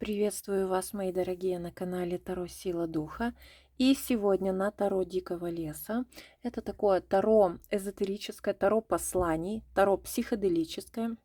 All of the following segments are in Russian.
Приветствую вас, мои дорогие, на канале Таро Сила Духа. И сегодня на Таро Дикого Леса. Это такое Таро эзотерическое, Таро посланий, Таро психоделическое.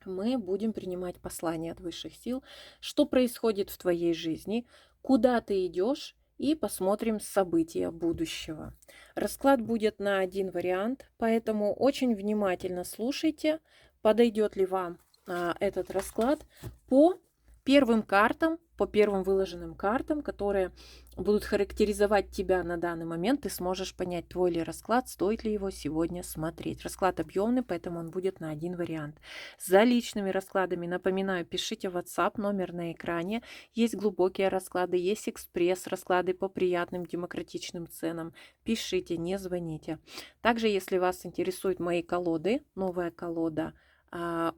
Мы будем принимать послания от высших сил, что происходит в твоей жизни, куда ты идешь, и посмотрим события будущего. Расклад будет на один вариант, поэтому очень внимательно слушайте, подойдет ли вам этот расклад по первым картам, по первым выложенным картам, которые будут характеризовать тебя на данный момент. Ты сможешь понять, твой ли расклад, стоит ли его сегодня смотреть. Расклад объемный, поэтому он будет на один вариант. За личными раскладами, напоминаю, пишите в WhatsApp, номер на экране. Есть глубокие расклады, есть экспресс-расклады по приятным демократичным ценам. Пишите, не звоните. Также, если вас интересуют мои колоды, новая колода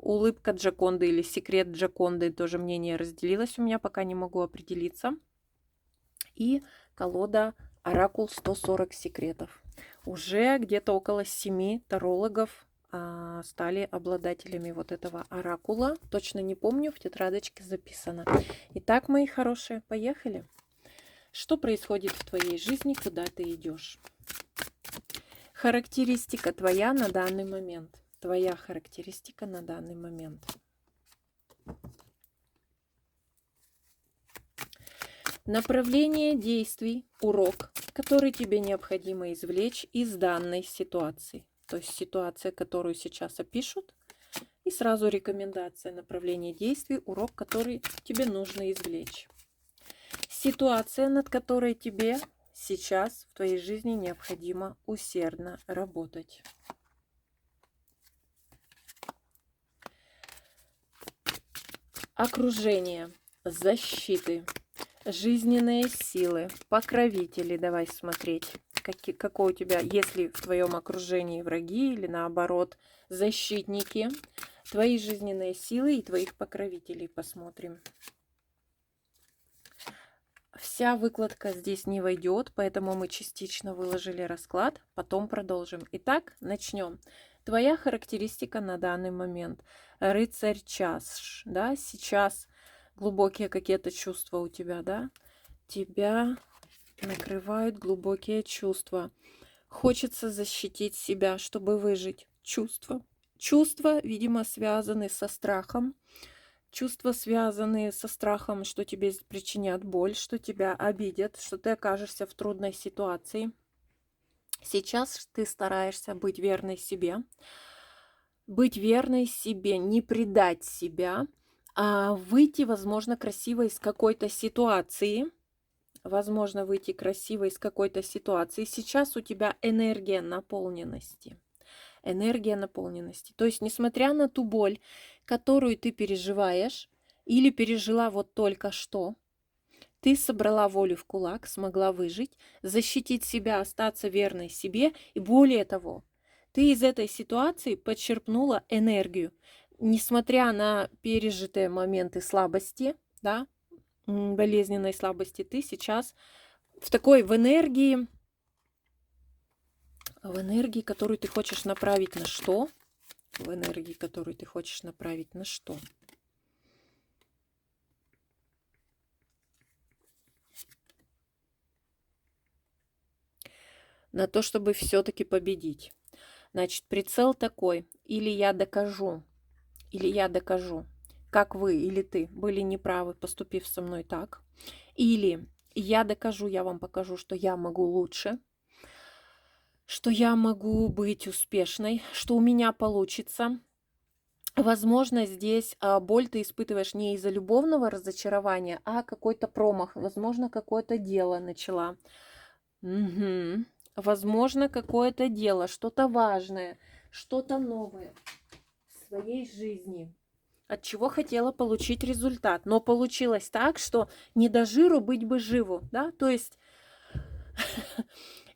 улыбка Джоконды или секрет Джоконды, тоже мнение разделилось у меня, пока не могу определиться. И колода Оракул 140 секретов. Уже где-то около 7 тарологов стали обладателями вот этого оракула. Точно не помню, в тетрадочке записано. Итак, мои хорошие, поехали. Что происходит в твоей жизни, куда ты идешь? Характеристика твоя на данный момент. Твоя характеристика на данный момент. Направление действий, урок, который тебе необходимо извлечь из данной ситуации. То есть ситуация, которую сейчас опишут, и сразу рекомендация направления действий, урок, который тебе нужно извлечь. Ситуация, над которой тебе сейчас в твоей жизни необходимо усердно работать. Окружение, защиты, жизненные силы, покровители. Давай смотреть, какой у тебя, если в твоем окружении враги или наоборот защитники, твои жизненные силы и твоих покровителей. Посмотрим. Вся выкладка здесь не войдет, поэтому мы частично выложили расклад, потом продолжим. Итак, начнем. Твоя характеристика на данный момент. Рыцарь чаш, да, сейчас глубокие какие-то чувства у тебя, да? Тебя накрывают глубокие чувства. Хочется защитить себя, чтобы выжить. Чувства. Чувства, видимо, связаны со страхом. Чувства, связанные со страхом, что тебе причинят боль, что тебя обидят, что ты окажешься в трудной ситуации. Сейчас ты стараешься быть верной себе. Быть верной себе, не предать себя, а выйти, возможно, красиво из какой-то ситуации. Возможно, выйти красиво из какой-то ситуации. Сейчас у тебя энергия наполненности. Энергия наполненности. То есть, несмотря на ту боль, которую ты переживаешь или пережила вот только что, ты собрала волю в кулак, смогла выжить, защитить себя, остаться верной себе. И более того, ты из этой ситуации подчерпнула энергию. Несмотря на пережитые моменты слабости, да, болезненной слабости, ты сейчас в энергии, которую ты хочешь направить на что? В энергии, которую ты хочешь направить на что? На то, чтобы все-таки победить. Значит, прицел такой: или я докажу, как вы или ты были неправы, поступив со мной так, или я докажу, я вам покажу, что я могу лучше, что я могу быть успешной, что у меня получится. Возможно, здесь боль ты испытываешь не из-за любовного разочарования, а какой-то промах. Возможно, какое-то дело начала. Угу. Возможно, какое-то дело, что-то важное, что-то новое в своей жизни, от чего хотела получить результат. Но получилось так, что не до жиру быть бы живу, да, то есть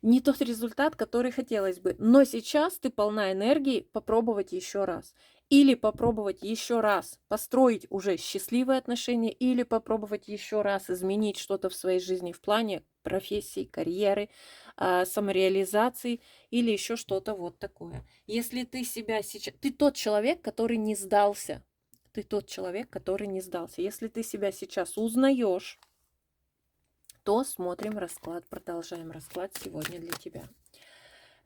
не тот результат, который хотелось бы. Но сейчас ты полна энергии попробовать еще раз. Или попробовать еще раз построить уже счастливые отношения, или попробовать еще раз изменить что-то в своей жизни в плане профессии, карьеры, самореализации или еще что-то вот такое. Если ты себя сейчас... Ты тот человек, который не сдался. ты тот человек, который не сдался. Если ты себя сейчас узнаешь, то смотрим расклад, продолжаем расклад сегодня для тебя.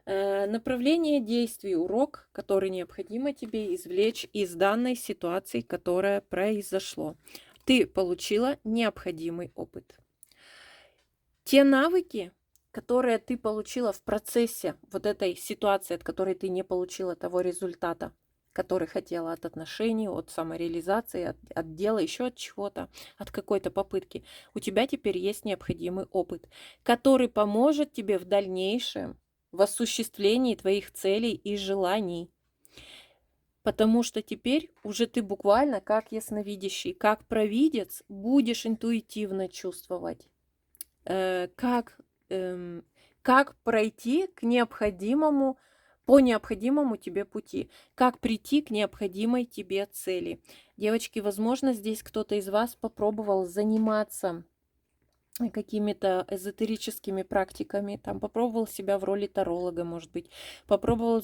Направление действий, урок, который необходимо тебе извлечь из данной ситуации, которая произошло. Ты получила необходимый опыт. Те навыки, которые ты получила в процессе вот этой ситуации, от которой ты не получила того результата, который хотела от отношений, от самореализации, от дела, еще от чего-то, от какой-то попытки, у тебя теперь есть необходимый опыт, который поможет тебе в дальнейшем в осуществлении твоих целей и желаний. Потому что теперь уже ты буквально как ясновидящий, как провидец будешь интуитивно чувствовать, как, как пройти к необходимому, по необходимому тебе пути, как прийти к необходимой тебе цели. Девочки, возможно, здесь кто-то из вас попробовал заниматься какими-то эзотерическими практиками, там попробовал себя в роли таролога, может быть, попробовал,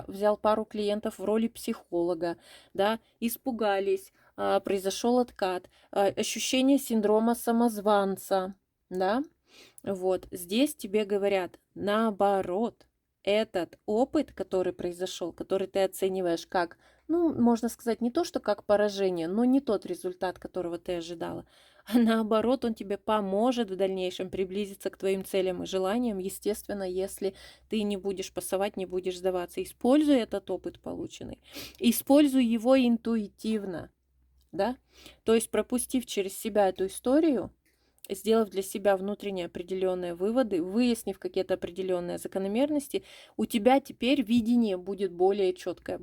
взял пару клиентов в роли психолога, да, испугались, произошел откат, ощущение синдрома самозванца, да, вот, здесь тебе говорят, наоборот, этот опыт, который произошел, который ты оцениваешь как, ну, можно сказать, не то, что как поражение, но не тот результат, которого ты ожидала, а наоборот, он тебе поможет в дальнейшем приблизиться к твоим целям и желаниям, естественно, если ты не будешь пасовать, не будешь сдаваться. Используй этот опыт полученный, используй его интуитивно, да, то есть пропустив через себя эту историю, сделав для себя внутренние определенные выводы, выяснив какие-то определенные закономерности, у тебя теперь видение будет более четкое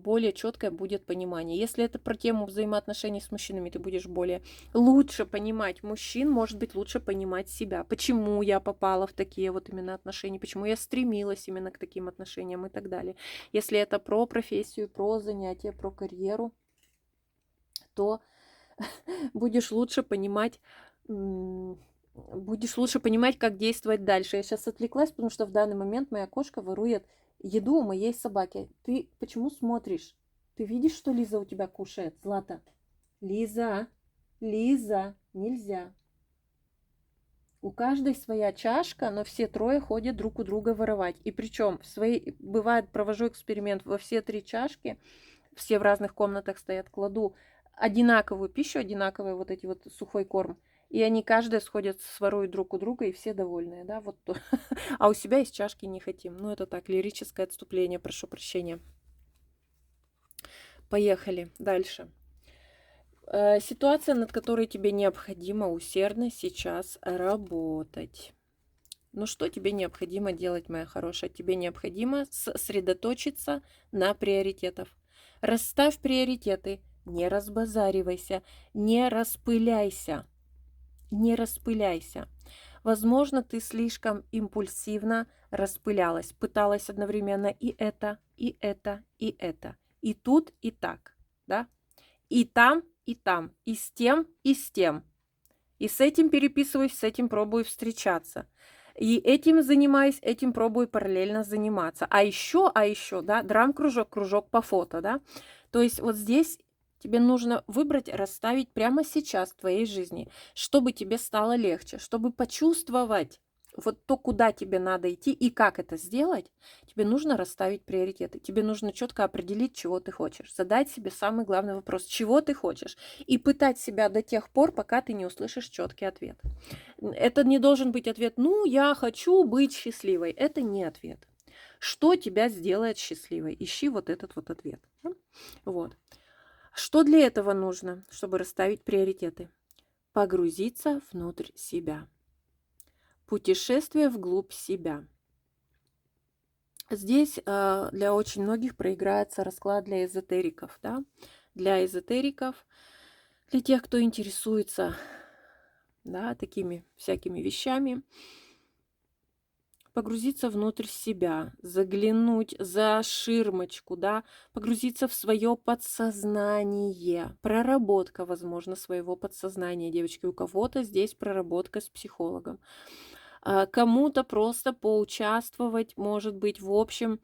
будет понимание. Если это про тему взаимоотношений с мужчинами, ты будешь более лучше понимать мужчин, может быть, лучше понимать себя. Почему я попала в такие вот именно отношения, почему я стремилась именно к таким отношениям и так далее. Если это про профессию, про занятия, про карьеру, то будешь лучше понимать, как действовать дальше. Я сейчас отвлеклась, потому что в данный момент моя кошка ворует еду у моей собаки. Ты почему смотришь? Ты видишь, что Лиза у тебя кушает, Злата? Лиза, нельзя. У каждой своя чашка, но все трое ходят друг у друга воровать. И причем бывает, провожу эксперимент, во все 3 чашки, все в разных комнатах стоят, кладу одинаковую пищу, одинаковый вот эти вот сухой корм. И они каждая сходят, своруют друг у друга, и все довольные, да, вот то. А у себя из чашки не хотим. Ну, это так, лирическое отступление, прошу прощения. Поехали дальше. Ситуация, над которой тебе необходимо усердно сейчас работать. Ну что тебе необходимо делать, моя хорошая? Тебе необходимо сосредоточиться на приоритетах. Расставь приоритеты, не разбазаривайся, не распыляйся. Не распыляйся. Возможно, ты слишком импульсивно распылялась, пыталась одновременно и это, и это, и это. И тут, и так, да? И там, и с тем, и с тем. И с этим переписываюсь, с этим пробую встречаться. И этим занимаюсь, этим пробую параллельно заниматься. А еще, да, драм-кружок, кружок по фото, да. То есть вот здесь тебе нужно выбрать, расставить прямо сейчас в твоей жизни, чтобы тебе стало легче, чтобы почувствовать вот то, куда тебе надо идти и как это сделать, тебе нужно расставить приоритеты. Тебе нужно четко определить, чего ты хочешь. Задать себе самый главный вопрос, чего ты хочешь. И пытать себя до тех пор, пока ты не услышишь четкий ответ. Это не должен быть ответ, ну, я хочу быть счастливой. Это не ответ. Что тебя сделает счастливой? Ищи вот этот вот ответ. Вот. Что для этого нужно, чтобы расставить приоритеты? Погрузиться внутрь себя. Путешествие вглубь себя. Здесь для очень многих проиграется расклад для эзотериков. Да? Для эзотериков, для тех, кто интересуется, да, такими всякими вещами. Погрузиться внутрь себя, заглянуть за ширмочку, да, погрузиться в свое подсознание. Проработка, возможно, своего подсознания, девочки. У кого-то здесь проработка с психологом. Кому-то просто поучаствовать, может быть, в общем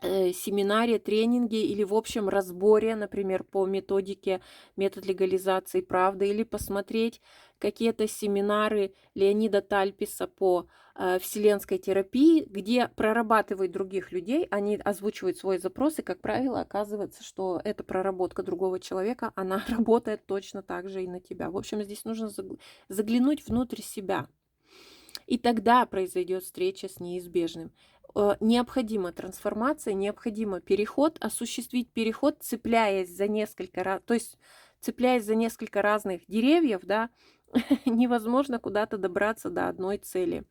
семинаре, тренинге или в общем разборе, например, по методике метод легализации правды, или посмотреть какие-то семинары Леонида Тальписа по вселенской терапии, где прорабатывают других людей, они озвучивают свой запрос, и, как правило, оказывается, что эта проработка другого человека, она работает точно так же и на тебя. В общем, здесь нужно заглянуть внутрь себя. И тогда произойдет встреча с неизбежным. Необходима трансформация, необходимо переход, осуществить переход, цепляясь за несколько раз, то есть цепляясь за несколько разных деревьев, да, невозможно куда-то добраться до одной цели.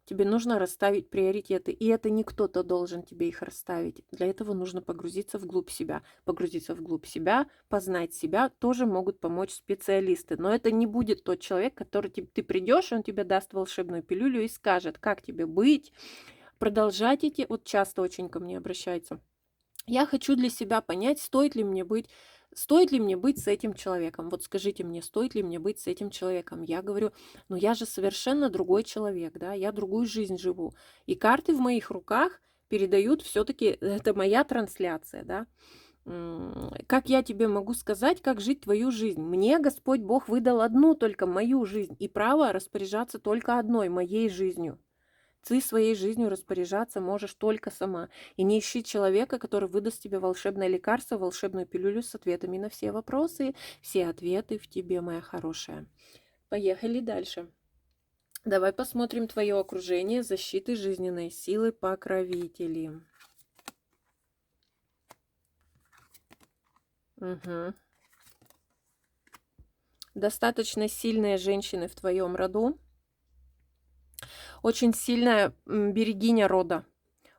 Тебе нужно расставить приоритеты, и это не кто-то должен тебе их расставить. Для этого нужно погрузиться вглубь себя. Погрузиться вглубь себя, познать себя тоже могут помочь специалисты. Но это не будет тот человек, который ты придешь, он тебе даст волшебную пилюлю и скажет, как тебе быть, продолжать эти... Вот часто очень ко мне обращаются. Я хочу для себя понять, стоит ли мне быть с этим человеком. Вот скажите мне, стоит ли мне быть с этим человеком? Я говорю, ну я же совершенно другой человек, да, я другую жизнь живу. И карты в моих руках передают все-таки, это моя трансляция, да. Как я тебе могу сказать, как жить твою жизнь? Мне Господь Бог выдал одну только мою жизнь и право распоряжаться только одной моей жизнью. Ты своей жизнью распоряжаться можешь только сама. И не ищи человека, который выдаст тебе волшебное лекарство, волшебную пилюлю с ответами на все вопросы. Все ответы в тебе, моя хорошая. Поехали дальше. Давай посмотрим твое окружение, защиты, жизненной силы, покровители. Угу. Достаточно сильные женщины в твоем роду. Очень сильная берегиня рода.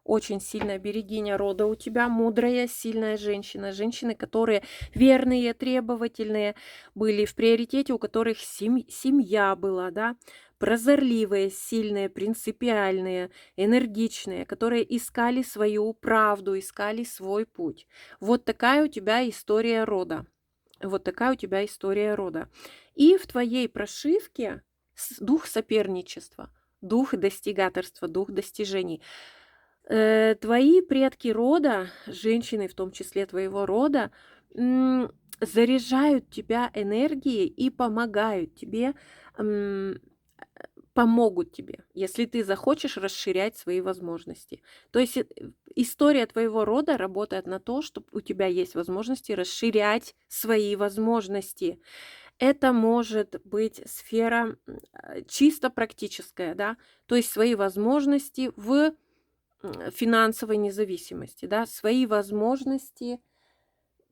Очень сильная берегиня рода у тебя, мудрая, сильная женщина. Женщины, которые верные, требовательные, были в приоритете, у которых семья была, да, прозорливые, сильные, принципиальные, энергичные, которые искали свою правду, искали свой путь. Вот такая у тебя история рода. Вот такая у тебя история рода. И в твоей прошивке дух соперничества, дух достигаторства, дух достижений. Твои предки рода, женщины, в том числе твоего рода, заряжают тебя энергией и помогают тебе, помогут тебе, если ты захочешь расширять свои возможности. То есть история твоего рода работает на то, что у тебя есть возможности расширять свои возможности. Это может быть сфера чисто практическая, да, то есть свои возможности в финансовой независимости, да, свои возможности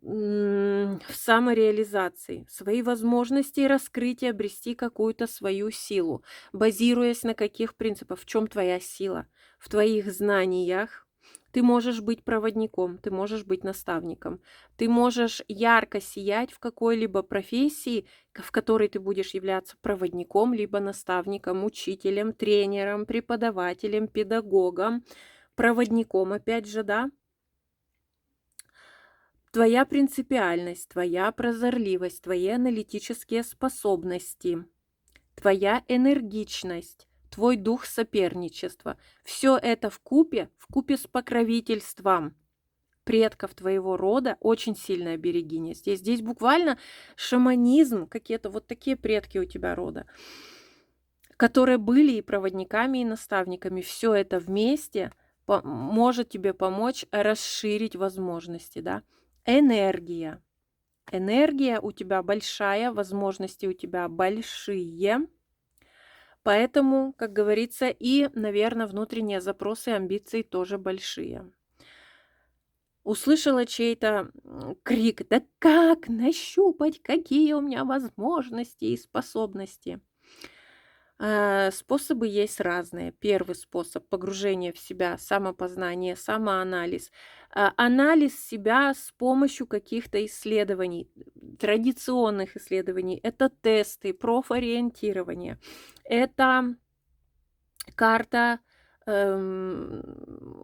в самореализации, свои возможности раскрыть и обрести какую-то свою силу, базируясь на каких принципах, в чем твоя сила, в твоих знаниях. Ты можешь быть проводником, ты можешь быть наставником, ты можешь ярко сиять в какой-либо профессии, в которой ты будешь являться проводником, либо наставником, учителем, тренером, преподавателем, педагогом, проводником, опять же, да. Твоя принципиальность, твоя прозорливость, твои аналитические способности, твоя энергичность, твой дух соперничества. Все это вкупе с покровительством предков твоего рода, очень сильная берегиня. Здесь буквально шаманизм, какие-то вот такие предки у тебя рода, которые были и проводниками, и наставниками. Все это вместе может тебе помочь расширить возможности, да. Энергия. Энергия у тебя большая, возможности у тебя большие. Поэтому, как говорится, и, наверное, внутренние запросы и амбиции тоже большие. Услышала чей-то крик: да как нащупать, какие у меня возможности и способности? Способы есть разные. Первый способ — погружение в себя, самопознание, самоанализ. Анализ себя с помощью каких-то исследований, традиционных исследований. Это тесты, профориентирование. Это карта,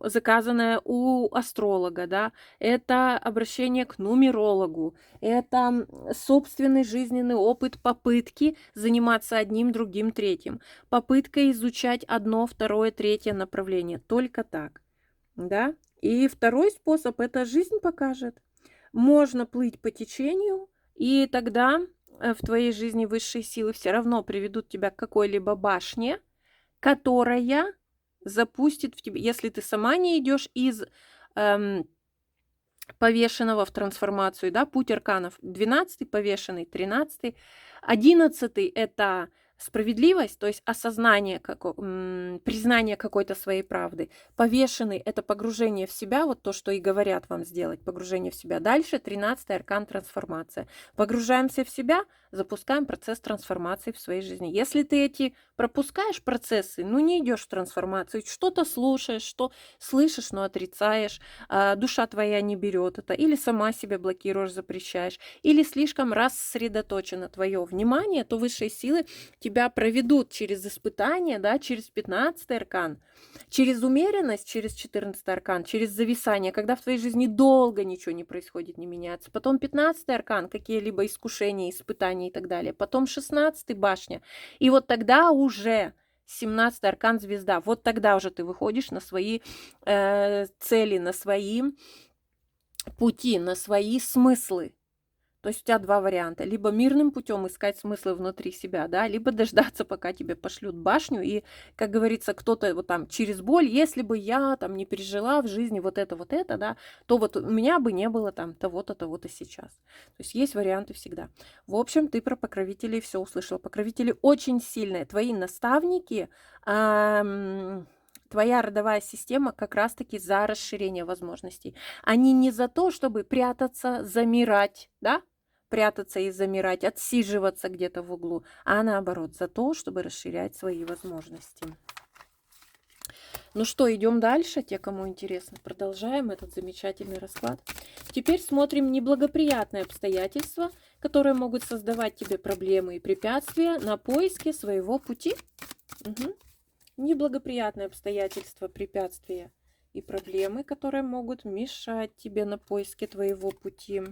заказанная у астролога, да, это обращение к нумерологу, это собственный жизненный опыт попытки заниматься одним, другим, третьим, попытка изучать одно, второе, третье направление. Только так, да. И второй способ — это жизнь покажет. Можно плыть по течению, и тогда в твоей жизни высшие силы все равно приведут тебя к какой-либо башне, которая запустит в тебе, если ты сама не идешь из эм, повешенного в трансформацию, да, путь арканов. 12-й повешенный, 13-й. 11-й — это справедливость, то есть осознание, признание какой-то своей правды. Повешенный — это погружение в себя, вот то, что и говорят вам сделать, погружение в себя. Дальше 13-й аркан — трансформация. Погружаемся в себя, запускаем процесс трансформации в своей жизни. Если ты эти пропускаешь процессы, ну не идешь в трансформацию, что-то слушаешь, что слышишь, но отрицаешь, душа твоя не берет это, или сама себя блокируешь, запрещаешь, или слишком рассредоточено твое внимание, то высшие силы тебя проведут через испытания, да, через 15-й аркан, через умеренность, через 14-й аркан, через зависание, когда в твоей жизни долго ничего не происходит, не меняется. Потом 15-й аркан, какие-либо искушения, испытания и так далее. Потом 16-й башня. И вот тогда уже 17-й аркан звезда. Вот тогда уже ты выходишь на свои цели, на свои пути, на свои смыслы. То есть у тебя два варианта. Либо мирным путем искать смыслы внутри себя, да, либо дождаться, пока тебе пошлют башню. И, как говорится, кто-то вот там через боль, если бы я там не пережила в жизни вот это, да, то вот у меня бы не было там того-то, того-то сейчас. То есть есть варианты всегда. В общем, ты про покровителей все услышала. Покровители очень сильные. Твои наставники, твоя родовая система как раз-таки за расширение возможностей. Они не за то, чтобы прятаться, замирать, да, прятаться и замирать, отсиживаться где-то в углу, а наоборот, за то, чтобы расширять свои возможности. Ну что, идем дальше, те, кому интересно. Продолжаем этот замечательный расклад. Теперь смотрим неблагоприятные обстоятельства, которые могут создавать тебе проблемы и препятствия на поиске своего пути. Угу. Неблагоприятные обстоятельства, препятствия и проблемы, которые могут мешать тебе на поиске твоего пути.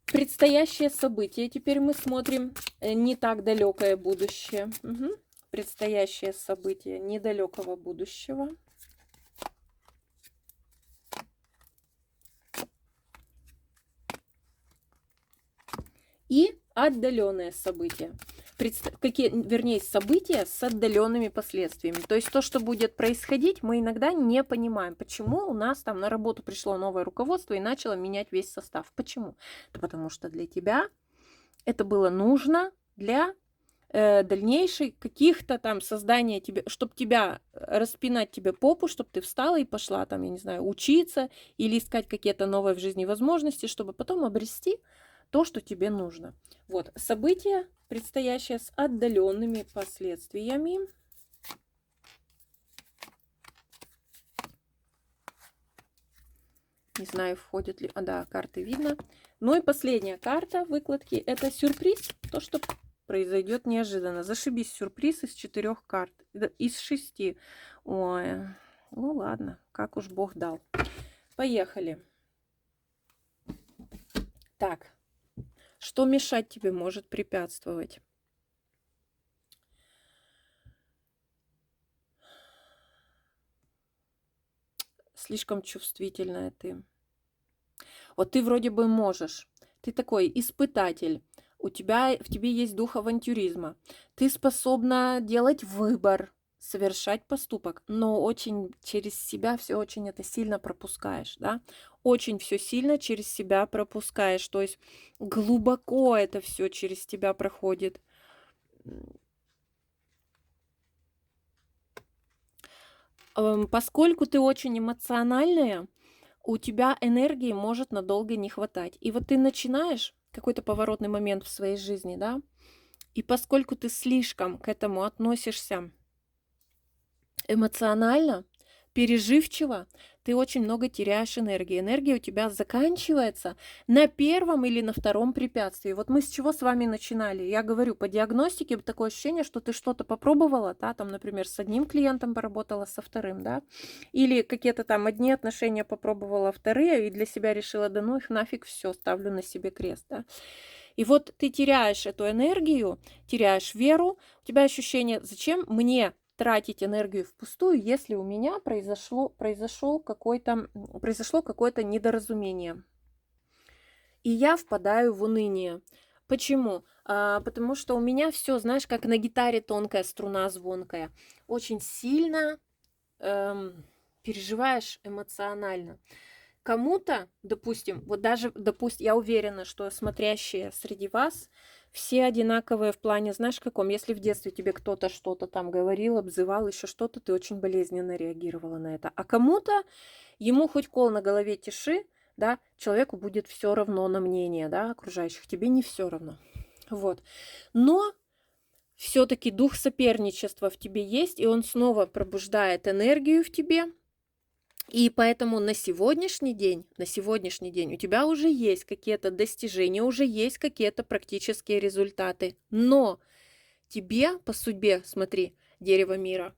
Предстоящее событие. Теперь мы смотрим не так далекое будущее. Угу. Предстоящее событие недалекого будущего. И отдаленные события. Вернее, события с отдаленными последствиями. То есть то, что будет происходить, мы иногда не понимаем, почему у нас там на работу пришло новое руководство и начало менять весь состав. Почему? Да потому что для тебя это было нужно для дальнейшей каких-то там создания тебе, чтобы тебя распинать тебе попу, чтобы ты встала и пошла там, я не знаю, учиться или искать какие-то новые в жизни возможности, чтобы потом обрести то, что тебе нужно. Вот, события, предстоящие с отдаленными последствиями. Не знаю, входит ли... да, карты видно. Ну и последняя карта выкладки. Это сюрприз. То, что произойдет неожиданно. Зашибись, сюрприз из 4 карт. Из 6. Ой, ну ладно, как уж Бог дал. Поехали. Так. Что мешать тебе может препятствовать? Слишком чувствительная ты. Вот ты вроде бы можешь. Ты такой испытатель. В тебе есть дух авантюризма. Ты способна делать выбор, совершать поступок, но очень через себя все очень это сильно пропускаешь, да? Очень все сильно через себя пропускаешь, то есть глубоко это все через тебя проходит. Поскольку ты очень эмоциональная, у тебя энергии может надолго не хватать. И вот ты начинаешь какой-то поворотный момент в своей жизни, да, и поскольку ты слишком к этому относишься эмоционально, переживчиво, ты очень много теряешь энергии. Энергия у тебя заканчивается на первом или на втором препятствии. Вот мы с чего с вами начинали? Я говорю, по диагностике такое ощущение, что ты что-то попробовала, да, там, например, с одним клиентом поработала, со вторым, да, или какие-то там одни отношения попробовала, вторые, и для себя решила, да ну их нафиг, все, ставлю на себе крест, да. И вот ты теряешь эту энергию, теряешь веру, у тебя ощущение, зачем мне тратить энергию впустую, если у меня произошло какое-то недоразумение. И я впадаю в уныние. Почему? Потому что у меня все, знаешь, как на гитаре тонкая струна звонкая. Очень сильно переживаешь эмоционально. Кому-то, допустим, вот даже, допустим, я уверена, что смотрящие среди вас все одинаковые в плане, знаешь, каком? Если в детстве тебе кто-то что-то там говорил, обзывал, еще что-то, ты очень болезненно реагировала на это. А кому-то, ему хоть кол на голове тиши, да, человеку будет все равно на мнение, да, окружающих, тебе не все равно. Вот. Но все-таки дух соперничества в тебе есть, и он снова пробуждает энергию в тебе. И поэтому на сегодняшний день у тебя уже есть какие-то достижения, уже есть какие-то практические результаты. Но тебе по судьбе, смотри, дерево мира,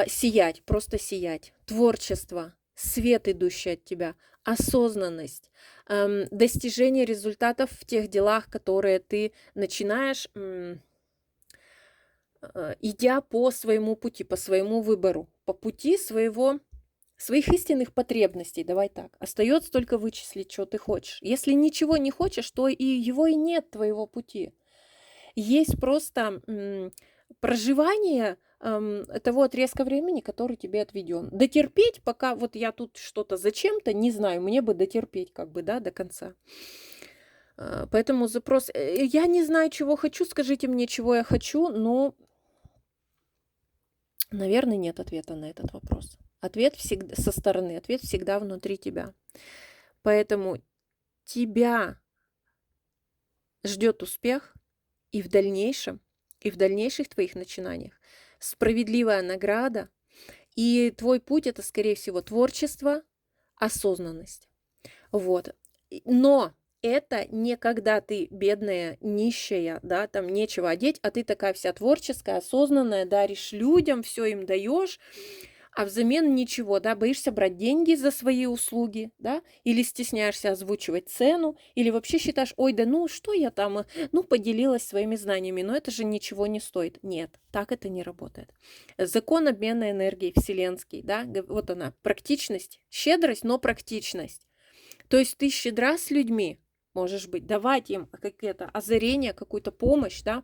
сиять, просто сиять, творчество, свет, идущий от тебя, осознанность, достижение результатов в тех делах, которые ты начинаешь, идя по своему пути, по своему выбору, по пути своих истинных потребностей, давай так. Остается только вычислить, что ты хочешь. Если ничего не хочешь, то и его и нет твоего пути. Есть просто проживание того отрезка времени, который тебе отведен. Дотерпеть, пока вот я тут что-то зачем-то, не знаю, мне бы дотерпеть как бы, да, до конца. Поэтому запрос, я не знаю, чего хочу, скажите мне, чего я хочу, но, наверное, нет ответа на этот вопрос. Ответ всегда со стороны, ответ всегда внутри тебя. Поэтому тебя ждет успех и в дальнейшем, и в дальнейших твоих начинаниях. Справедливая награда. И твой путь это, скорее всего, творчество, осознанность. Вот. Но это не когда ты бедная, нищая, да, там нечего одеть, а ты такая вся творческая, осознанная, даришь людям, все им даешь, а взамен ничего, да, боишься брать деньги за свои услуги, да, или стесняешься озвучивать цену, или вообще считаешь, ой, да ну что я там, ну поделилась своими знаниями, но это же ничего не стоит. Нет, так это не работает. Закон обмена энергией вселенский, да, вот она, практичность, щедрость, но практичность. То есть ты щедра с людьми, можешь быть, давать им какие-то озарения, какую-то помощь, да,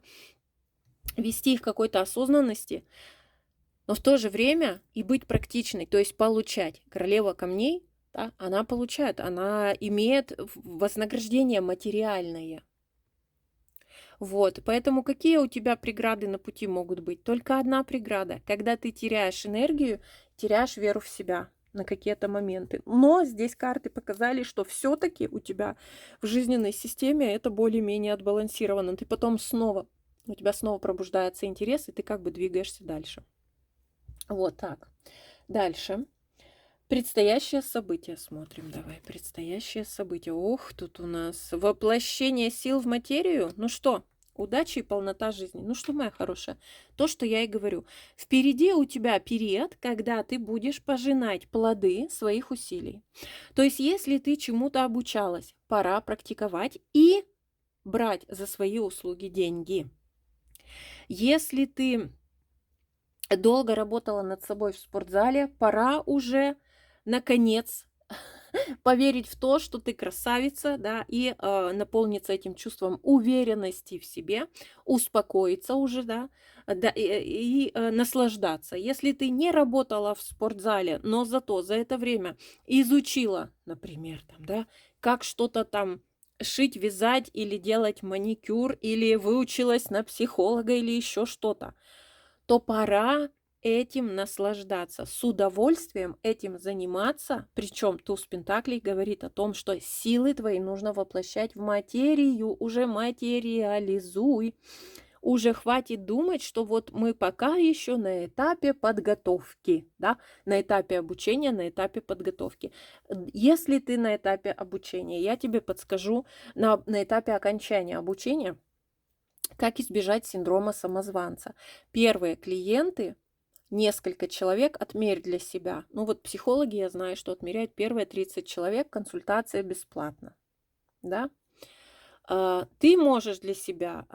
вести их к какой-то осознанности, но в то же время и быть практичной, то есть получать. Королева камней, да, она получает, она имеет вознаграждение материальное. Вот, поэтому какие у тебя преграды на пути могут быть? Только одна преграда. Когда ты теряешь энергию, теряешь веру в себя на какие-то моменты. Но здесь карты показали, что все-таки у тебя в жизненной системе это более-менее отбалансировано. Ты потом снова, у тебя снова пробуждается интерес, и ты как бы двигаешься дальше. Вот так. Дальше. Предстоящее событие смотрим. Давай, предстоящее событие. Ох, тут у нас воплощение сил в материю. Ну что, удачи и полнота жизни. Ну что, моя хорошая, то, что я и говорю. Впереди у тебя период, когда ты будешь пожинать плоды своих усилий. То есть, если ты чему-то обучалась, пора практиковать и брать за свои услуги деньги. Если ты долго работала над собой в спортзале, пора уже, наконец, поверить в то, что ты красавица, да, и наполниться этим чувством уверенности в себе, успокоиться уже, да, наслаждаться. Если ты не работала в спортзале, но зато за это время изучила, например, там, да, как что-то там шить, вязать или делать маникюр, или выучилась на психолога или еще что-то, то пора этим наслаждаться, с удовольствием этим заниматься. Причем туз Пентаклей говорит о том, что силы твои нужно воплощать в материю, уже материализуй. Уже хватит думать, что вот мы пока еще на этапе подготовки, да, на этапе обучения, на этапе подготовки. Если ты на этапе обучения, я тебе подскажу на этапе окончания обучения, как избежать синдрома самозванца. Первые клиенты, несколько человек, отмерь для себя. Ну вот психологи, я знаю, что отмеряют первые 30 человек, консультация бесплатна. Да? Ты можешь для себя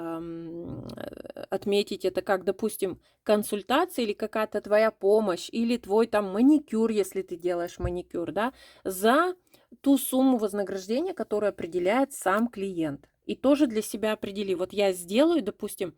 отметить это как, допустим, консультация или какая-то твоя помощь, или твой там маникюр, если ты делаешь маникюр, да, за ту сумму вознаграждения, которую определяет сам клиент. И тоже для себя определи. Вот я сделаю, допустим,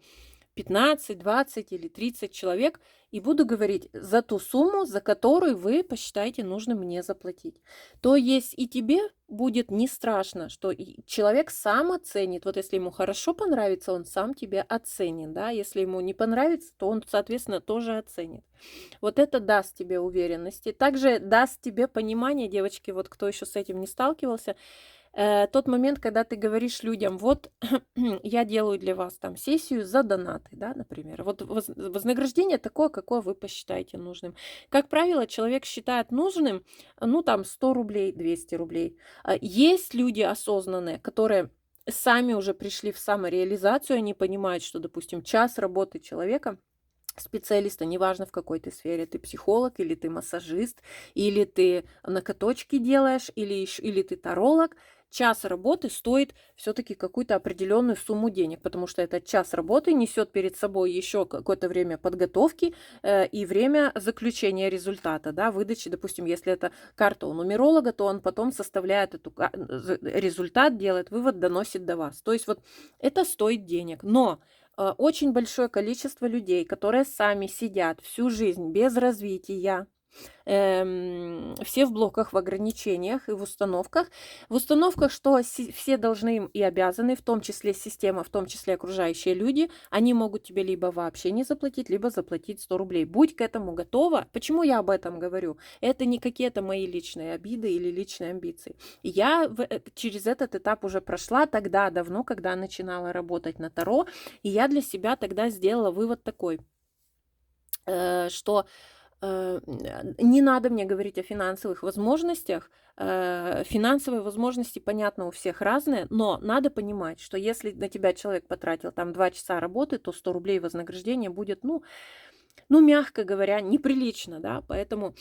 15, 20 или 30 человек и буду говорить за ту сумму, за которую вы посчитаете нужным мне заплатить. То есть и тебе будет не страшно, что человек сам оценит. Вот если ему хорошо понравится, он сам тебя оценит, да. Если ему не понравится, то он, соответственно, тоже оценит. Вот это даст тебе уверенности. Также даст тебе понимание, девочки, вот кто еще с этим не сталкивался, тот момент, когда ты говоришь людям: вот я делаю для вас там сессию за донаты, да, например. Вот вознаграждение такое, какое вы посчитаете нужным. Как правило, человек считает нужным, ну, там, 100 рублей, 200 рублей. Есть люди осознанные, которые сами уже пришли в самореализацию, они понимают, что, допустим, час работы человека, специалиста, неважно в какой ты сфере, ты психолог, или ты массажист, или ты накоточки делаешь, или ты таролог, час работы стоит все-таки какую-то определенную сумму денег, потому что этот час работы несет перед собой еще какое-то время подготовки и время заключения результата, да, выдачи, допустим, если это карта у нумеролога, то он потом составляет эту результат, делает вывод, доносит до вас. То есть вот это стоит денег, но очень большое количество людей, которые сами сидят всю жизнь без развития, все в блоках, в ограничениях и в установках. В установках, что все должны им и обязаны, в том числе система, в том числе окружающие люди, они могут тебе либо вообще не заплатить, либо заплатить 100 рублей. Будь к этому готова. Почему я об этом говорю? Это не какие-то мои личные обиды или личные амбиции. Я через этот этап уже прошла тогда, давно, когда начинала работать на Таро, и я для себя тогда сделала вывод такой, что не надо мне говорить о финансовых возможностях. Финансовые возможности, понятно, у всех разные, но надо понимать, что если на тебя человек потратил там 2 часа работы, то 100 рублей вознаграждения будет, ну, мягко говоря, неприлично, да. Поэтому,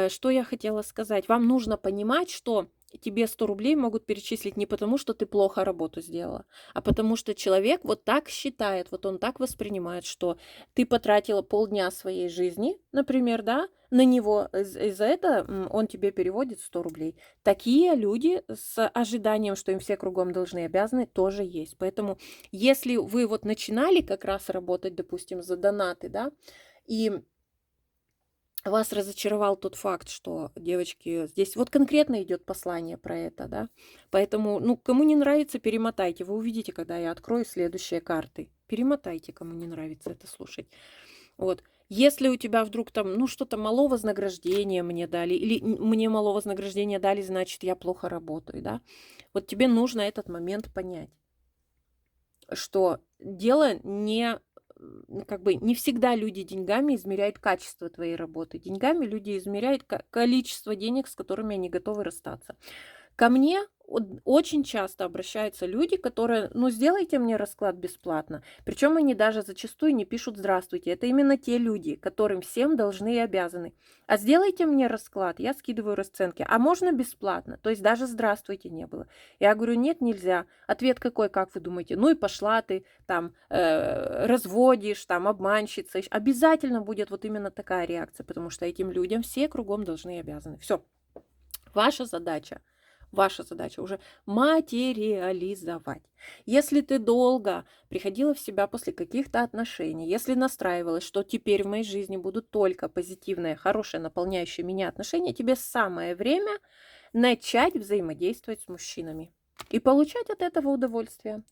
что я хотела сказать? Вам нужно понимать, что тебе 100 рублей могут перечислить не потому, что ты плохо работу сделала, а потому что человек вот так считает, вот он так воспринимает, что ты потратила полдня своей жизни, например, да, на него, и за это он тебе переводит 100 рублей. Такие люди с ожиданием, что им все кругом должны и обязаны, тоже есть. Поэтому если вы вот начинали как раз работать, допустим, за донаты, да, и вас разочаровал тот факт, что, девочки, здесь вот конкретно идет послание про это, да. Поэтому, ну, кому не нравится, перемотайте. Вы увидите, когда я открою следующие карты. Перемотайте, кому не нравится это слушать. Вот. Если у тебя вдруг там, ну, что-то мало вознаграждения мне дали, или мне мало вознаграждения дали, значит, я плохо работаю, да. Вот тебе нужно этот момент понять, что дело не как бы не всегда люди деньгами измеряют качество твоей работы. Деньгами люди измеряют количество денег, с которыми они готовы расстаться. Ко мне очень часто обращаются люди, которые, ну, сделайте мне расклад бесплатно. Причем они даже зачастую не пишут «здравствуйте». Это именно те люди, которым всем должны и обязаны. А сделайте мне расклад, я скидываю расценки. А можно бесплатно? То есть даже «здравствуйте» не было. Я говорю, нет, нельзя. Ответ какой, как вы думаете? Ну и пошла ты, там, разводишь, там, обманщица. Обязательно будет вот именно такая реакция, потому что этим людям все кругом должны и обязаны. Все. Ваша задача уже материализовать. Если ты долго приходила в себя после каких-то отношений, если настраивалась, что теперь в моей жизни будут только позитивные, хорошие, наполняющие меня отношения, тебе самое время начать взаимодействовать с мужчинами и получать от этого удовольствие.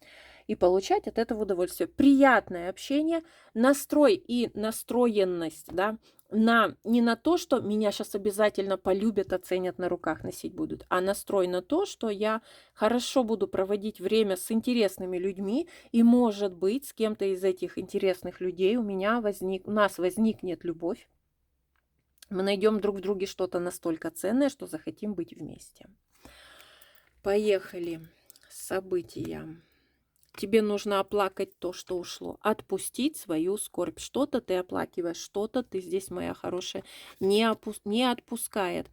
Приятное общение, настрой и настроенность, да, не на то, что меня сейчас обязательно полюбят, оценят, на руках носить будут, а настрой на то, что я хорошо буду проводить время с интересными людьми, и, может быть, с кем-то из этих интересных людей у нас возникнет любовь. Мы найдем друг в друге что-то настолько ценное, что захотим быть вместе. Поехали. События. Тебе нужно оплакать то, что ушло. Отпустить свою скорбь. Что-то ты оплакиваешь, что-то ты здесь, моя хорошая, не отпускает.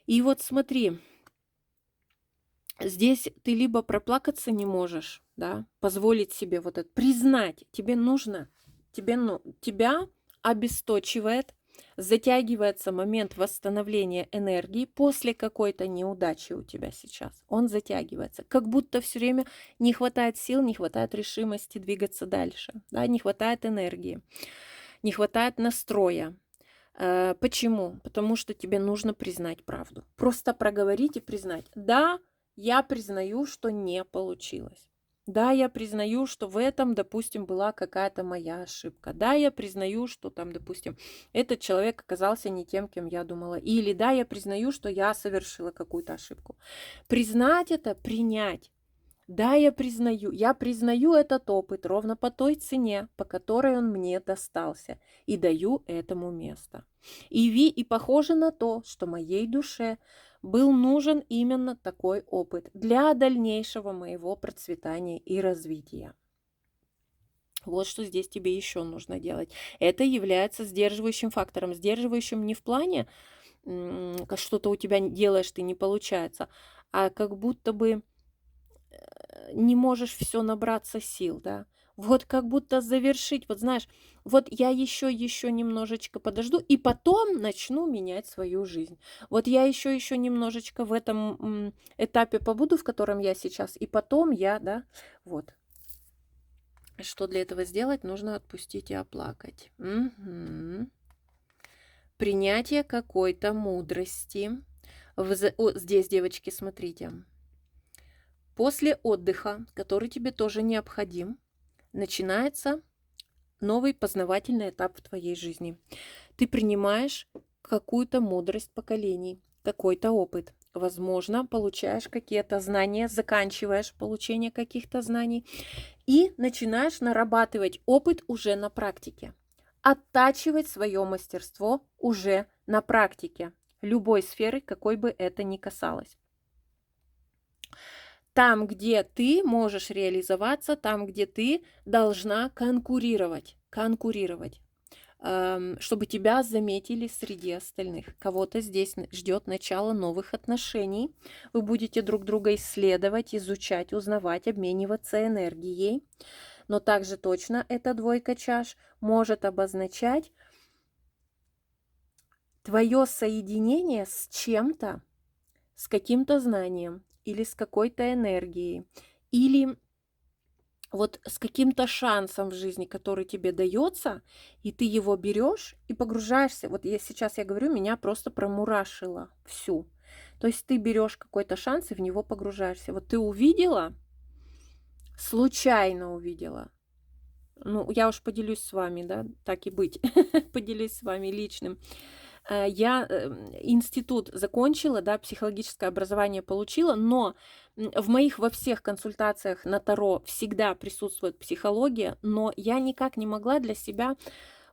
И вот смотри, Здесь ты либо проплакаться не можешь, да, позволить себе вот это, признать, тебе нужно, тебя обесточивает, затягивается момент восстановления энергии после какой-то неудачи у тебя сейчас. Он затягивается, как будто все время не хватает сил, не хватает решимости двигаться дальше, да, не хватает энергии, не хватает настроя. Почему? Потому что тебе нужно признать правду. Просто проговорить и признать. Да, я признаю, что не получилось. Да, я признаю, что в этом, допустим, была какая-то моя ошибка. Да, я признаю, что там, допустим, этот человек оказался не тем, кем я думала. Или да, я признаю, что я совершила какую-то ошибку. Признать это, принять. Да, я признаю этот опыт ровно по той цене, по которой он мне достался, и даю этому место. И похоже на то, что моей душе был нужен именно такой опыт для дальнейшего моего процветания и развития. Вот что здесь тебе еще нужно делать. Это является сдерживающим фактором. Сдерживающим не в плане, как что-то у тебя делаешь, ты не получается, а как будто бы не можешь все набраться сил, да. Вот как будто завершить, вот знаешь, вот я еще немножечко подожду и потом начну менять свою жизнь. Вот я еще немножечко в этом этапе побуду, в котором я сейчас, и потом я, да, вот. Что для этого сделать? Нужно отпустить и оплакать. Мгм. Принятие какой-то мудрости. Здесь, девочки, смотрите. После отдыха, который тебе тоже необходим, начинается новый познавательный этап в твоей жизни. Ты принимаешь какую-то мудрость поколений, какой-то опыт. Возможно, получаешь какие-то знания, заканчиваешь получение каких-то знаний и начинаешь нарабатывать опыт уже на практике. Оттачивать свое мастерство уже на практике любой сферы, какой бы это ни касалось. Там, где ты можешь реализоваться, там, где ты должна конкурировать, чтобы тебя заметили среди остальных. Кого-то здесь ждет начало новых отношений. Вы будете друг друга исследовать, изучать, узнавать, обмениваться энергией. Но также точно эта двойка чаш может обозначать твое соединение с чем-то, с каким-то знанием или с какой-то энергией, или вот с каким-то шансом в жизни, который тебе дается, и ты его берешь и погружаешься. Вот сейчас я говорю, меня просто промурашило всю. То есть ты берешь какой-то шанс и в него погружаешься. Вот ты увидела, случайно увидела. Ну, я уж поделюсь с вами, да, так и быть, поделюсь с вами личным. Я институт закончила, да, психологическое образование получила, но в моих во всех консультациях на Таро всегда присутствует психология, но я никак не могла для себя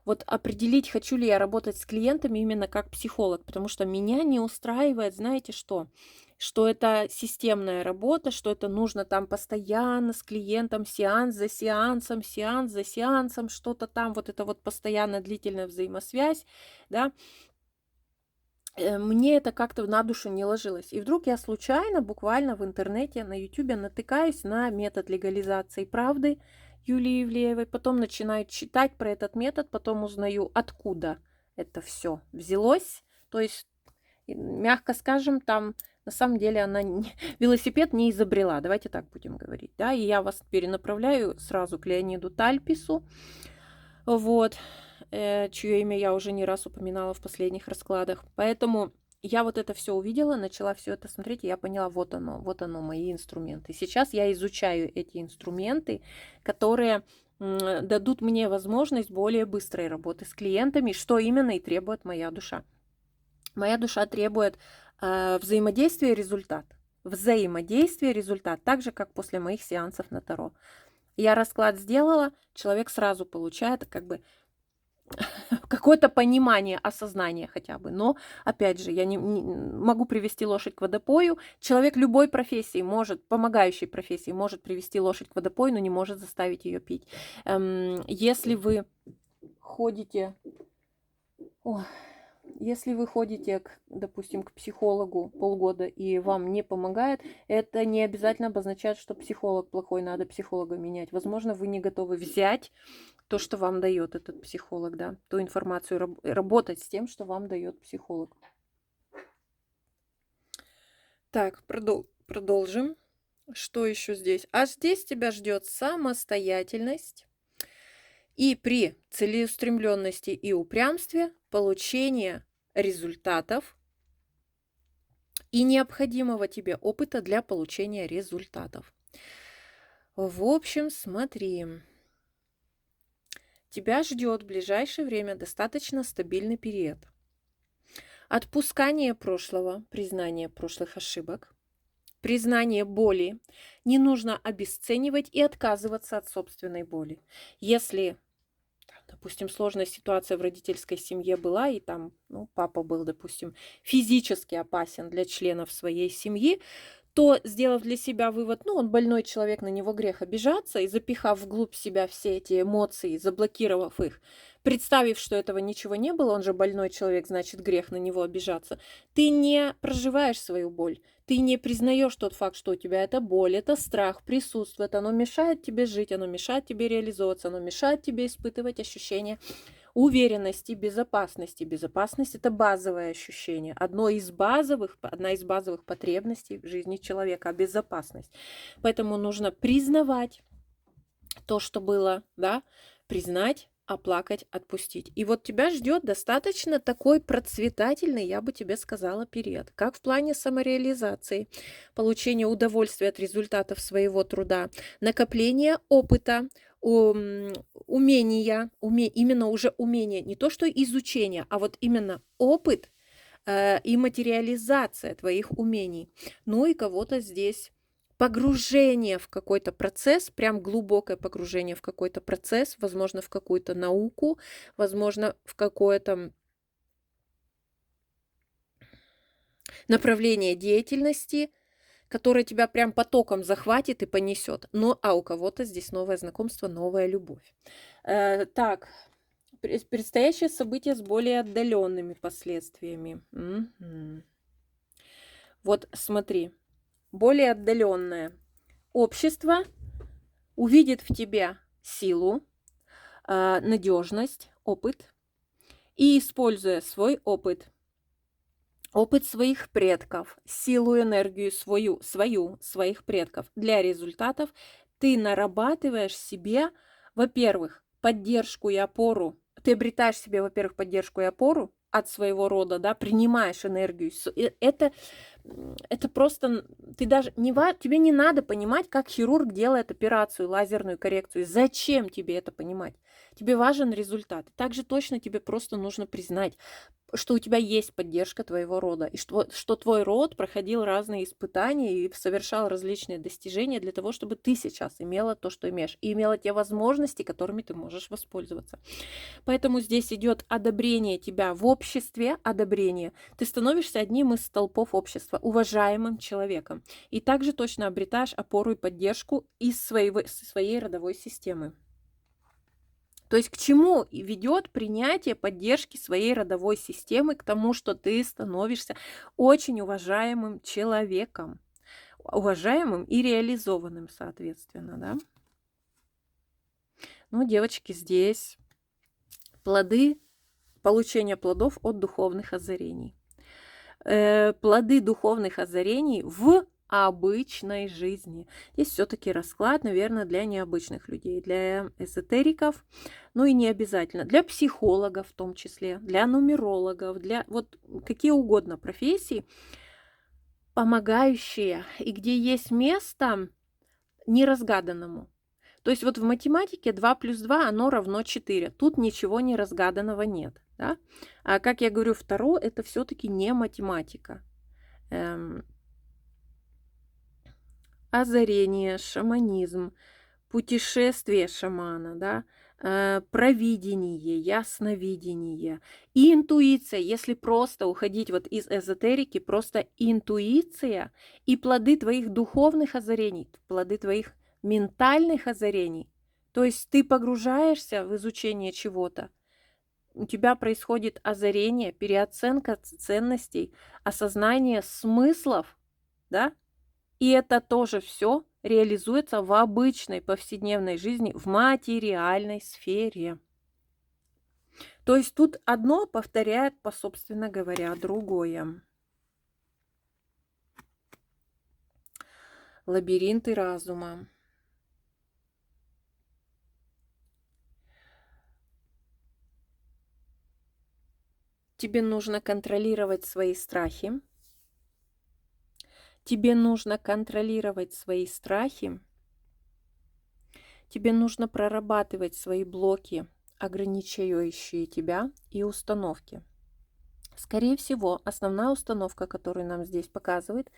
вот определить, хочу ли я работать с клиентами именно как психолог, потому что меня не устраивает, знаете что? Что это системная работа, что это нужно там постоянно с клиентом, сеанс за сеансом, сеанс за сеансом, что-то там, вот это вот постоянно длительная взаимосвязь, да, мне это как-то на душу не ложилось. И вдруг я случайно, буквально в интернете, на Ютубе натыкаюсь на метод легализации правды Юлии Ивлеевой. Потом начинаю читать про этот метод, потом узнаю, откуда это все взялось. То есть, мягко скажем, там на самом деле она велосипед не изобрела. Давайте так будем говорить. Да? И я вас перенаправляю сразу к Леониду Тальпису. Вот, чье имя я уже не раз упоминала в последних раскладах. Поэтому я вот это все увидела, начала все это смотреть, и я поняла, вот оно, мои инструменты. Сейчас я изучаю эти инструменты, которые дадут мне возможность более быстрой работы с клиентами, что именно и требует моя душа. Моя душа требует взаимодействия, результат. Взаимодействие, результат, так же, как после моих сеансов на Таро. Я расклад сделала, человек сразу получает как бы какое-то понимание, осознание хотя бы. Но, опять же, я не могу привести лошадь к водопою. Человек любой профессии может, помогающей профессии, может привести лошадь к водопою, но не может заставить ее пить. Если вы ходите... если вы ходите, допустим, к психологу полгода и вам не помогает, это не обязательно обозначает, что психолог плохой, надо психолога менять. Возможно, вы не готовы взять то, что вам дает этот психолог, да, ту информацию, работать с тем, что вам дает психолог. Так, продолжим. Что еще здесь? А здесь тебя ждет самостоятельность и при целеустремленности и упрямстве получение результатов и необходимого тебе опыта для получения результатов. В общем, смотри, тебя ждет в ближайшее время достаточно стабильный период. Отпускание прошлого, признание прошлых ошибок, признание боли. Не нужно обесценивать и отказываться от собственной боли. Если, допустим, сложная ситуация в родительской семье была, и там папа был, допустим, физически опасен для членов своей семьи, то, сделав для себя вывод, он больной человек, на него грех обижаться, и запихав вглубь себя все эти эмоции, заблокировав их, представив, что этого ничего не было, он же больной человек, значит, грех на него обижаться, ты не проживаешь свою боль, ты не признаешь тот факт, что у тебя эта боль, это страх присутствует, оно мешает тебе жить, оно мешает тебе реализовываться, оно мешает тебе испытывать ощущения уверенности, безопасности. Безопасность – это базовое ощущение. Одна из базовых потребностей в жизни человека – безопасность. Поэтому нужно признавать то, что было, да, признать, оплакать, отпустить. И вот тебя ждет достаточно такой процветательный, я бы тебе сказала, период. Как в плане самореализации, получения удовольствия от результатов своего труда, накопления опыта, умения, именно уже умение, не то что изучение, а вот именно опыт и материализация твоих умений. Ну и кого-то здесь погружение в какой-то процесс, прям глубокое погружение в какой-то процесс, возможно, в какую-то науку, возможно, в какое-то направление деятельности, которое тебя прям потоком захватит и понесет. А у кого-то здесь новое знакомство, новая любовь. Так, предстоящее событие с более отдаленными последствиями. Вот смотри, более отдаленное. Общество увидит в тебе силу, надежность, опыт, и, используя свой опыт своих предков, силу, энергию своих предков для результатов, ты нарабатываешь себе, во-первых, поддержку и опору. Ты обретаешь себе, во-первых, поддержку и опору от своего рода, да, принимаешь энергию. Это просто, тебе не надо понимать, как хирург делает операцию, лазерную коррекцию. Зачем тебе это понимать? Тебе важен результат. Также точно тебе просто нужно признать, что у тебя есть поддержка твоего рода, и что твой род проходил разные испытания и совершал различные достижения для того, чтобы ты сейчас имела то, что имеешь, и имела те возможности, которыми ты можешь воспользоваться. Поэтому здесь идет одобрение тебя в обществе, одобрение. Ты становишься одним из столпов общества, уважаемым человеком. И также точно обретаешь опору и поддержку из своей родовой системы. То есть к чему ведет принятие поддержки своей родовой системы? К тому, что ты становишься очень уважаемым человеком. Уважаемым и реализованным, соответственно, да? Девочки, здесь получение плодов от духовных озарений. Плоды духовных озарений в обычной жизни. Здесь все-таки расклад, наверное, для необычных людей, для эзотериков, и не обязательно, для психологов в том числе, для нумерологов, для какие угодно профессии, помогающие, и где есть место неразгаданному. То есть в математике 2 плюс 2 оно равно 4. Тут ничего неразгаданного нет. Да? А как я говорю, Таро это все-таки не математика. Озарение, шаманизм, путешествие шамана, да, провидение, ясновидение и интуиция. Если просто уходить из эзотерики, просто интуиция и плоды твоих духовных озарений, плоды твоих ментальных озарений. То есть ты погружаешься в изучение чего-то, у тебя происходит озарение, переоценка ценностей, осознание смыслов, да, и это тоже все реализуется в обычной повседневной жизни, в материальной сфере. То есть тут одно повторяет, собственно говоря, другое. Лабиринты разума. Тебе нужно контролировать свои страхи. Тебе нужно контролировать свои страхи. Тебе нужно прорабатывать свои блоки, ограничивающие тебя, и установки. Скорее всего, основная установка, которую нам здесь показывает,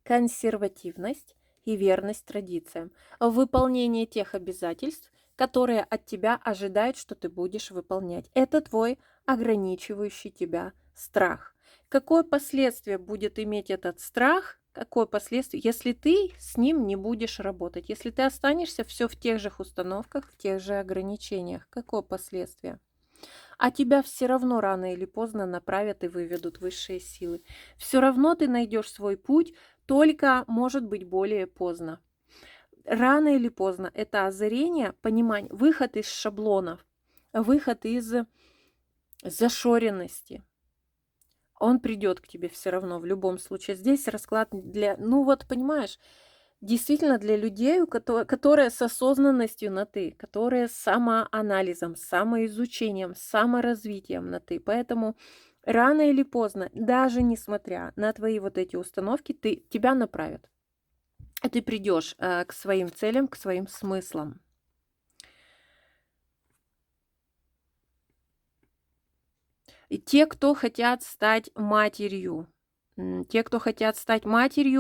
консервативность и верность традициям. Выполнение тех обязательств, которые от тебя ожидают, что ты будешь выполнять. Это твой ограничивающий тебя страх. Какое последствие будет иметь этот страх? Какое последствие, если ты с ним не будешь работать? Если ты останешься все в тех же установках, в тех же ограничениях, какое последствие? А тебя все равно рано или поздно направят и выведут высшие силы. Все равно ты найдешь свой путь, только может быть более поздно. Рано или поздно это озарение, понимание, выход из шаблонов, выход из зашоренности. Он придет к тебе все равно в любом случае. Здесь расклад для, ну вот понимаешь, действительно для людей, которые с осознанностью на «ты», которые с самоанализом, самоизучением, саморазвитием на «ты». Поэтому рано или поздно, даже несмотря на твои вот эти установки, тебя направят. И ты придешь к своим целям, к своим смыслам. И те, кто хотят стать матерью,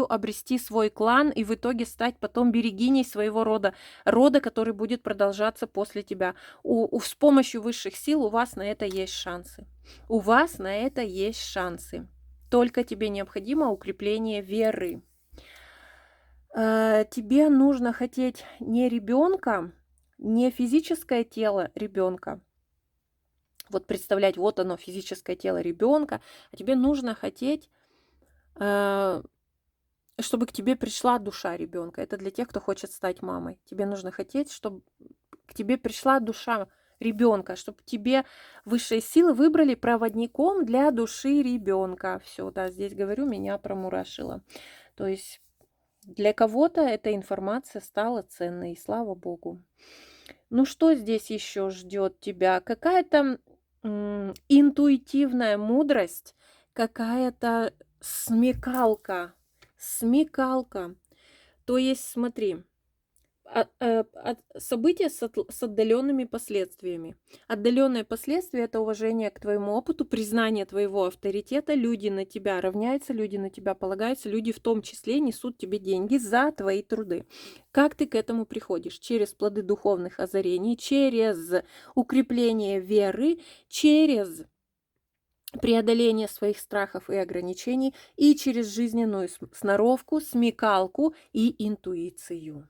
обрести свой клан и в итоге стать потом берегиней своего рода, который будет продолжаться после тебя. С помощью высших сил у вас на это есть шансы. У вас на это есть шансы. Только тебе необходимо укрепление веры. Тебе нужно хотеть не ребенка, не физическое тело ребенка. Вот представлять, вот оно, физическое тело ребенка, а тебе нужно хотеть, чтобы к тебе пришла душа ребенка. Это для тех, кто хочет стать мамой. Тебе нужно хотеть, чтобы к тебе пришла душа ребенка, чтобы тебе высшие силы выбрали проводником для души ребенка. Все, да, здесь говорю, меня промурашило. То есть для кого-то эта информация стала ценной, и слава богу. Ну что здесь еще ждет тебя? Какая-то интуитивная мудрость, какая-то смекалка. То есть, смотри, события с отдаленными последствиями. Отдаленные последствия – это уважение к твоему опыту, признание твоего авторитета. Люди на тебя равняются, люди на тебя полагаются, люди в том числе несут тебе деньги за твои труды. Как ты к этому приходишь? Через плоды духовных озарений, через укрепление веры, через преодоление своих страхов и ограничений и через жизненную сноровку, смекалку и интуицию.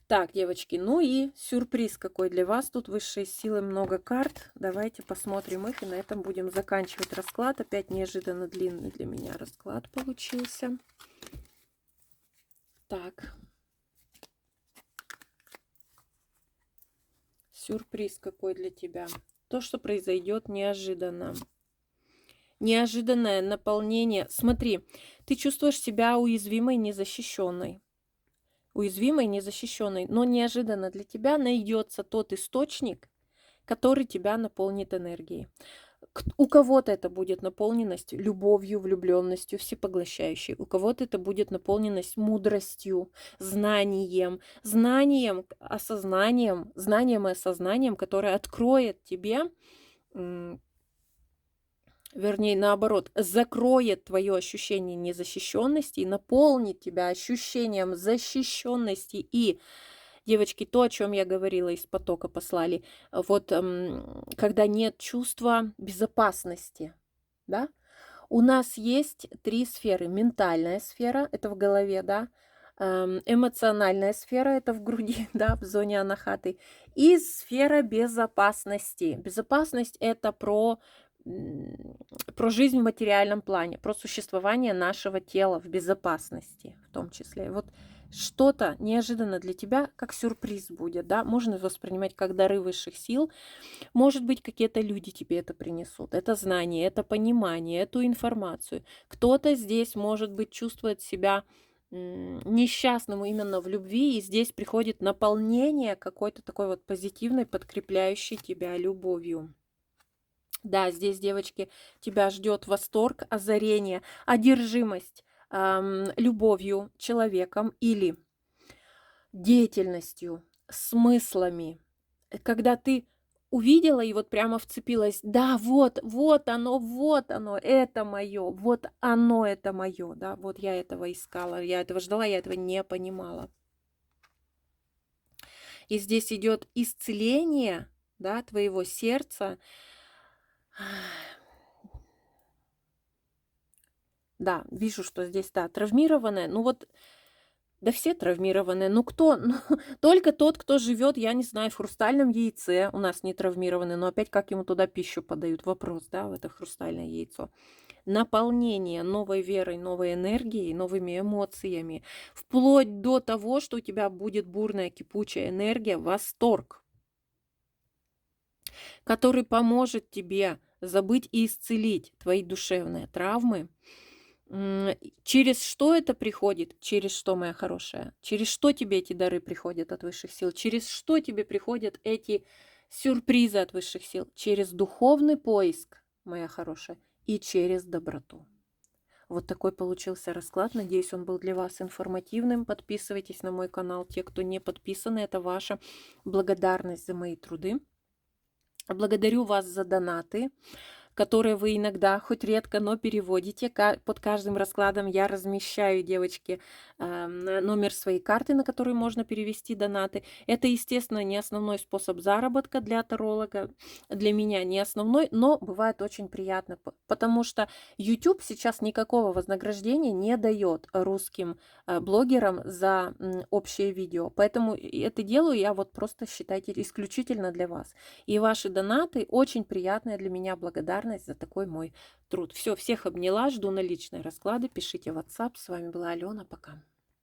Так, девочки, ну и сюрприз какой для вас. Тут высшие силы, много карт. Давайте посмотрим их, и на этом будем заканчивать расклад. Опять неожиданно длинный для меня расклад получился. Так. Сюрприз какой для тебя. То, что произойдет неожиданно. Неожиданное наполнение. Смотри, ты чувствуешь себя уязвимой, незащищенной. Незащищенной, но неожиданно для тебя найдется тот источник, который тебя наполнит энергией. У кого-то это будет наполненность любовью, влюбленностью, всепоглощающей. У кого-то это будет наполненность мудростью, знанием, осознанием, знанием и осознанием, которое откроет тебе, вернее, наоборот, закроет твое ощущение незащищенности и наполнит тебя ощущением защищенности. И, девочки, то, о чем я говорила, из потока послали, вот когда нет чувства безопасности, да, у нас есть 3 сферы. Ментальная сфера, это в голове, да, Эмоциональная сфера — это в груди, да, в зоне анахаты, и сфера безопасности. Безопасность — это м, про жизнь в материальном плане, про существование нашего тела в безопасности в том числе. Вот что-то неожиданно для тебя, как сюрприз будет, да, можно воспринимать как дары высших сил. Может быть, какие-то люди тебе это принесут, это знание, это понимание, эту информацию. Кто-то здесь, может быть, чувствует себя несчастным именно в любви, и здесь приходит наполнение какой-то такой вот позитивной, подкрепляющей тебя любовью. Да, здесь, девочки, тебя ждет восторг, озарение, одержимость любовью, человеком или деятельностью, смыслами. Когда ты увидела и вот прямо вцепилась: да, вот оно, это мое, вот оно, это мое, да, вот я этого искала, я этого ждала, я этого не понимала. И здесь идет исцеление, да, твоего сердца. Да, вижу, что здесь, да, травмированное. Ну вот, да все травмированные. Ну кто? Ну, только тот, кто живет, я не знаю, в хрустальном яйце, у нас не травмированный, но опять как ему туда пищу подают? Вопрос, да, в это хрустальное яйцо. Наполнение новой верой, новой энергией, новыми эмоциями, вплоть до того, что у тебя будет бурная кипучая энергия, восторг, который поможет тебе забыть и исцелить твои душевные травмы. Через что это приходит? Через что, моя хорошая? Через что тебе эти дары приходят от высших сил? Через что тебе приходят эти сюрпризы от высших сил? Через духовный поиск, моя хорошая, и через доброту. Вот такой получился расклад. Надеюсь, он был для вас информативным. Подписывайтесь на мой канал. Те, кто не подписаны, это ваша благодарность за мои труды. Благодарю вас за донаты, которые вы иногда, хоть редко, но переводите. Под каждым раскладом я размещаю, девочки, номер своей карты, на которую можно перевести донаты. Это, естественно, не основной способ заработка для таролога, для меня не основной, но бывает очень приятно, потому что YouTube сейчас никакого вознаграждения не дает русским блогерам за общее видео. Поэтому это делаю я вот просто, считайте, исключительно для вас. И ваши донаты очень приятная для меня благодарность за такой мой труд. Все, всех обняла, жду на личные расклады, пишите в WhatsApp. С вами была Алена, пока.